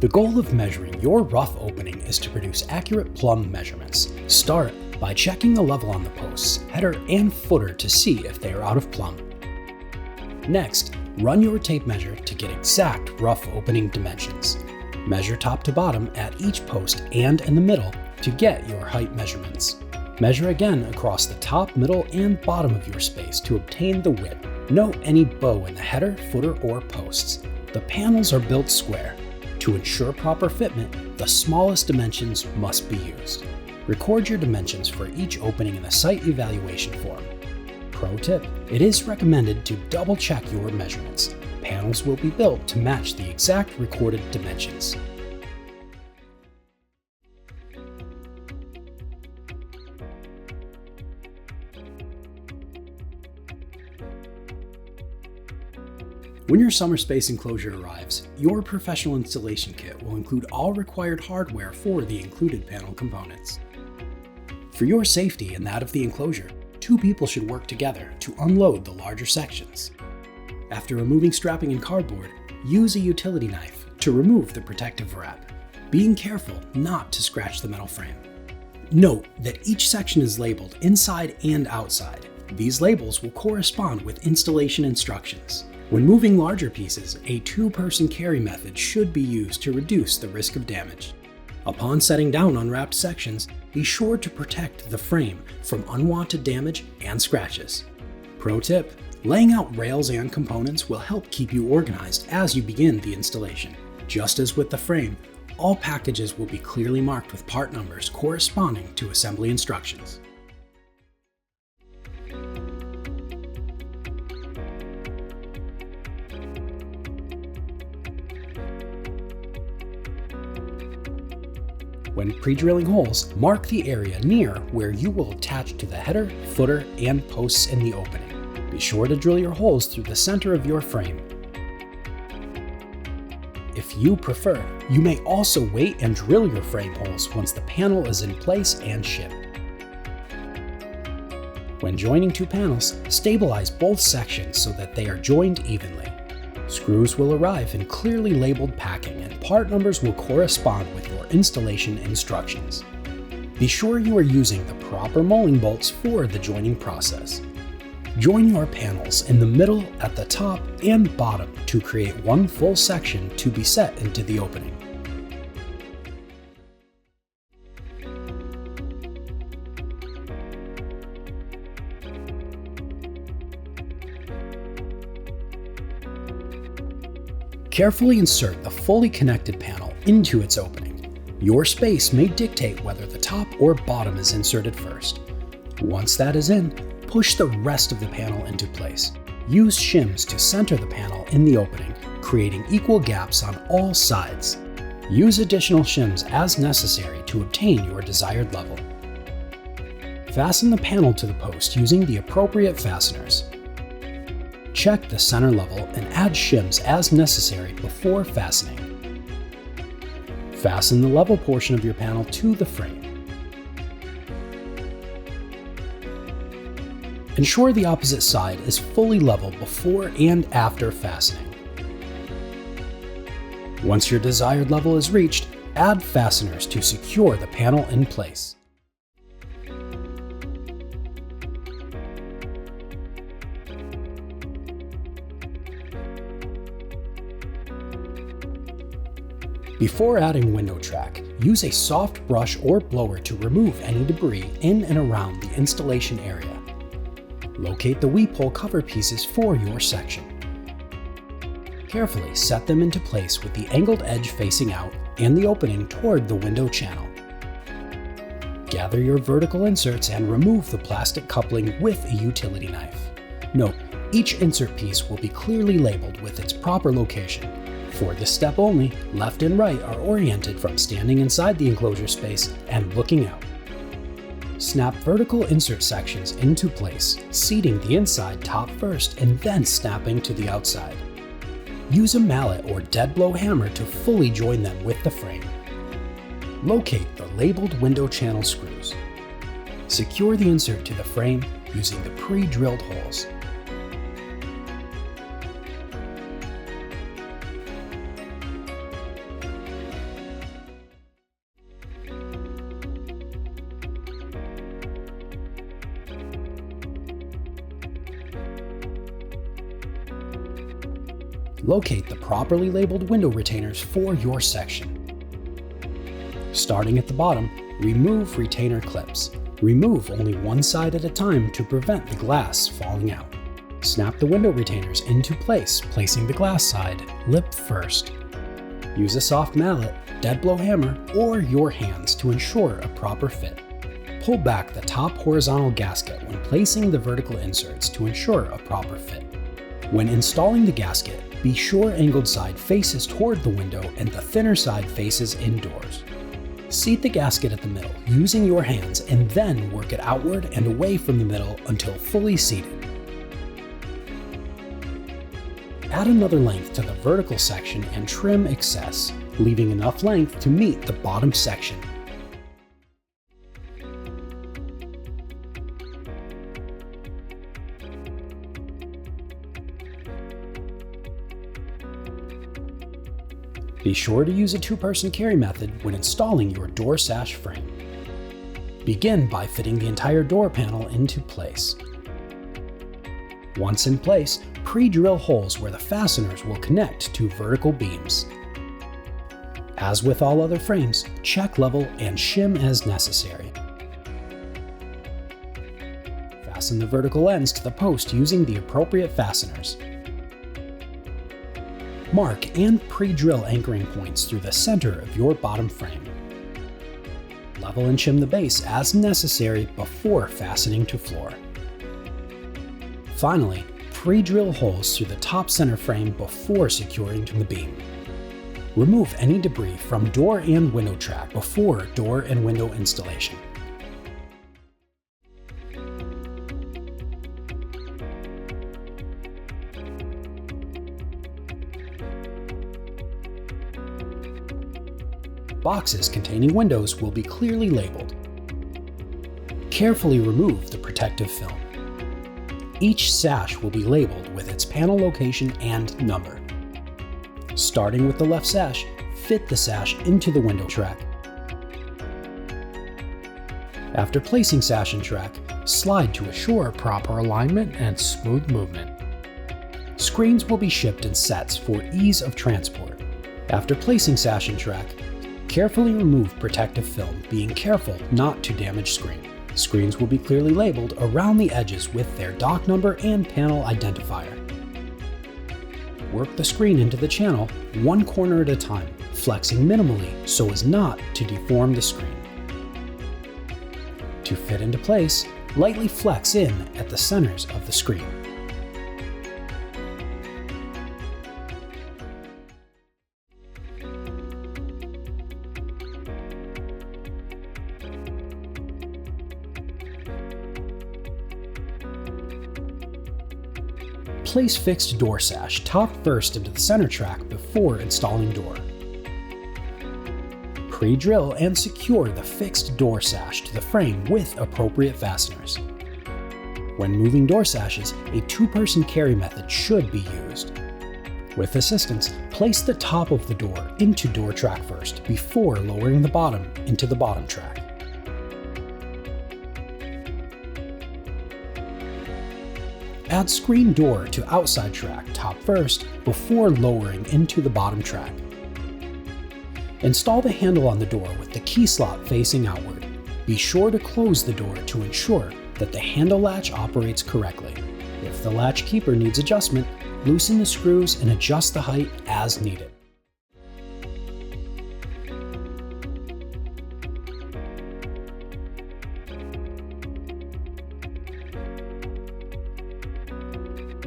The goal of measuring your rough opening is to produce accurate plumb measurements. Start by checking the level on the posts, header, and footer to see if they are out of plumb. Next, run your tape measure to get exact rough opening dimensions. Measure top to bottom at each post and in the middle to get your height measurements. Measure again across the top, middle, and bottom of your space to obtain the width. Note any bow in the header, footer, or posts. The panels are built square. To ensure proper fitment, the smallest dimensions must be used. Record your dimensions for each opening in the site evaluation form. Pro tip: it is recommended to double check your measurements. Panels will be built to match the exact recorded dimensions. When your SummerSpace enclosure arrives, your professional installation kit will include all required hardware for the included panel components. For your safety and that of the enclosure, 2 people should work together to unload the larger sections. After removing strapping and cardboard, use a utility knife to remove the protective wrap, being careful not to scratch the metal frame. Note that each section is labeled inside and outside. These labels will correspond with installation instructions. When moving larger pieces, a 2-person carry method should be used to reduce the risk of damage. Upon setting down unwrapped sections, be sure to protect the frame from unwanted damage and scratches. Pro tip: laying out rails and components will help keep you organized as you begin the installation. Just as with the frame, all packages will be clearly marked with part numbers corresponding to assembly instructions. When pre-drilling holes, mark the area near where you will attach to the header, footer, and posts in the opening. Be sure to drill your holes through the center of your frame. If you prefer, you may also wait and drill your frame holes once the panel is in place and shipped. When joining 2 panels, stabilize both sections so that they are joined evenly. Screws will arrive in clearly labeled packing and part numbers will correspond with your installation instructions. Be sure you are using the proper molding bolts for the joining process. Join your panels in the middle, at the top, and bottom to create one full section to be set into the opening. Carefully insert the fully connected panel into its opening. Your space may dictate whether the top or bottom is inserted first. Once that is in, push the rest of the panel into place. Use shims to center the panel in the opening, creating equal gaps on all sides. Use additional shims as necessary to obtain your desired level. Fasten the panel to the post using the appropriate fasteners. Check the center level and add shims as necessary before fastening. Fasten the level portion of your panel to the frame. Ensure the opposite side is fully level before and after fastening. Once your desired level is reached, add fasteners to secure the panel in place. Before adding window track, use a soft brush or blower to remove any debris in and around the installation area. Locate the weep hole cover pieces for your section. Carefully set them into place with the angled edge facing out and the opening toward the window channel. Gather your vertical inserts and remove the plastic coupling with a utility knife. Note, each insert piece will be clearly labeled with its proper location. For this step only, left and right are oriented from standing inside the enclosure space and looking out. Snap vertical insert sections into place, seating the inside top first and then snapping to the outside. Use a mallet or dead blow hammer to fully join them with the frame. Locate the labeled window channel screws. Secure the insert to the frame using the pre-drilled holes. Locate the properly labeled window retainers for your section. Starting at the bottom, remove retainer clips. Remove only one side at a time to prevent the glass falling out. Snap the window retainers into place, placing the glass side lip first. Use a soft mallet, dead blow hammer, or your hands to ensure a proper fit. Pull back the top horizontal gasket when placing the vertical inserts to ensure a proper fit. When installing the gasket, be sure angled side faces toward the window and the thinner side faces indoors. Seat the gasket at the middle using your hands and then work it outward and away from the middle until fully seated. Add another length to the vertical section and trim excess, leaving enough length to meet the bottom section. Be sure to use a two-person carry method when installing your door sash frame. Begin by fitting the entire door panel into place. Once in place, pre-drill holes where the fasteners will connect to vertical beams. As with all other frames, check level and shim as necessary. Fasten the vertical ends to the post using the appropriate fasteners. Mark and pre-drill anchoring points through the center of your bottom frame. Level and shim the base as necessary before fastening to floor. Finally, pre-drill holes through the top center frame before securing to the beam. Remove any debris from door and window track before door and window installation. Boxes containing windows will be clearly labeled. Carefully remove the protective film. Each sash will be labeled with its panel location and number. Starting with the left sash, fit the sash into the window track. After placing sash and track, slide to assure proper alignment and smooth movement. Screens will be shipped in sets for ease of transport. After placing sash and track, carefully remove protective film, being careful not to damage screen. Screens will be clearly labeled around the edges with their dock number and panel identifier. Work the screen into the channel one corner at a time, flexing minimally so as not to deform the screen. To fit into place, lightly flex in at the centers of the screen. Place fixed door sash top first into the center track before installing door. Pre-drill and secure the fixed door sash to the frame with appropriate fasteners. When moving door sashes, a two-person carry method should be used. With assistance, place the top of the door into door track first before lowering the bottom into the bottom track. Add screen door to outside track top first before lowering into the bottom track. Install the handle on the door with the key slot facing outward. Be sure to close the door to ensure that the handle latch operates correctly. If the latch keeper needs adjustment, loosen the screws and adjust the height as needed.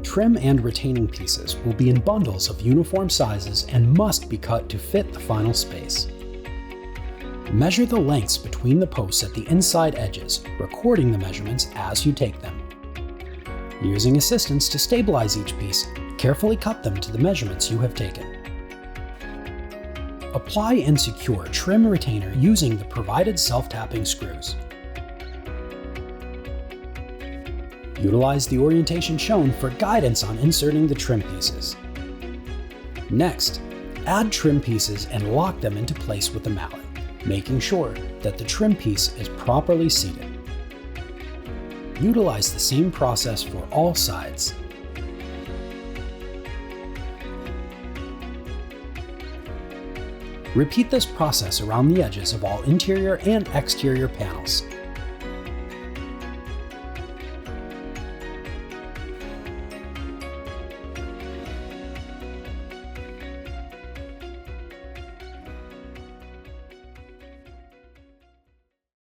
Trim and retaining pieces will be in bundles of uniform sizes and must be cut to fit the final space. Measure the lengths between the posts at the inside edges, recording the measurements as you take them. Using assistance to stabilize each piece, carefully cut them to the measurements you have taken. Apply and secure trim retainer using the provided self-tapping screws. Utilize the orientation shown for guidance on inserting the trim pieces. Next, add trim pieces and lock them into place with the mallet, making sure that the trim piece is properly seated. Utilize the same process for all sides. Repeat this process around the edges of all interior and exterior panels.